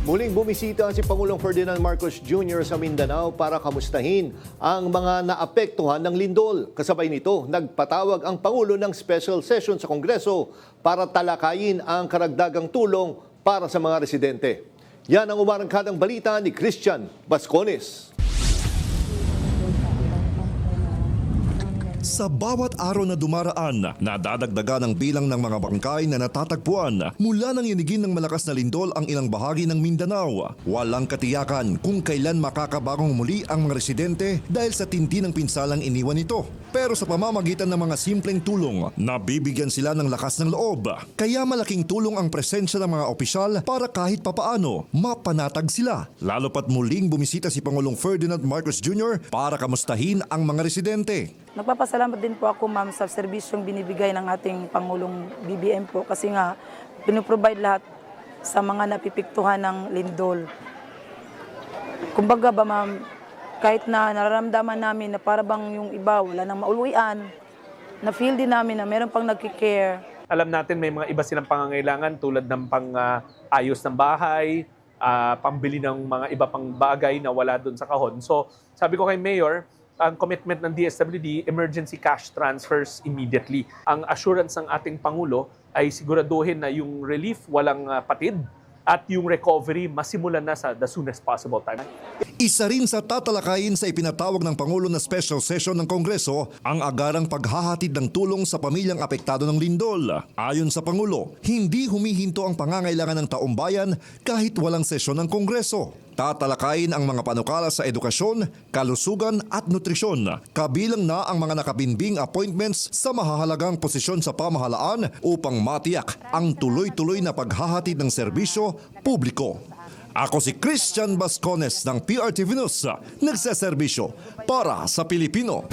Muling bumisita si Pangulong Ferdinand Marcos Jr. sa Mindanao para kamustahin ang mga naapektuhan ng lindol. Kasabay nito, nagpatawag ang Pangulo ng special session sa Kongreso para talakayin ang karagdagang tulong para sa mga residente. Yan ang umarangkadang balita ni Christian Bascones. Sa bawat araw na dumaraan, nadadagdagan ang bilang ng mga bangkay na natatagpuan mula nang yinigin ng malakas na lindol ang ilang bahagi ng Mindanao. Walang katiyakan kung kailan makakabagong muli ang mga residente dahil sa tindi ng pinsalang iniwan nito. Pero sa pamamagitan ng mga simpleng tulong, nabibigyan sila ng lakas ng loob. Kaya malaking tulong ang presensya ng mga opisyal para kahit papaano mapanatag sila. Lalo pat muling bumisita si Pangulong Ferdinand Marcos Jr. para kamustahin ang mga residente. Nagpapasalamat din po ako, ma'am, sa serbisyong binibigay ng ating Pangulong BBM po kasi nga pinoprovide lahat sa mga napipiktuhan ng lindol. Kumbaga ba, ma'am, kahit na nararamdaman namin na para bang yung iba wala nang mauluwian, na-feel din namin na meron pang nagkikare. Alam natin may mga iba silang pangangailangan tulad ng pang-ayos ng bahay, pambili ng mga iba pang bagay na wala doon sa kahon. So sabi ko kay Mayor, ang commitment ng DSWD, emergency cash transfers immediately. Ang assurance ng ating Pangulo ay siguraduhin na yung relief walang patid at yung recovery masimulan na sa the soonest possible time. Isa rin sa tatalakayin sa ipinatawag ng Pangulo na special session ng Kongreso ang agarang paghahatid ng tulong sa pamilyang apektado ng lindol. Ayon sa Pangulo, hindi humihinto ang pangangailangan ng taumbayan kahit walang sesyon ng Kongreso. Tatalakayin ang mga panukala sa edukasyon, kalusugan at nutrisyon. Kabilang na ang mga nakabinbing appointments sa mahahalagang posisyon sa pamahalaan upang matiyak ang tuloy-tuloy na paghahatid ng serbisyo publiko. Ako si Christian Bascones ng PRTV News, nagseserbisyo para sa Pilipino.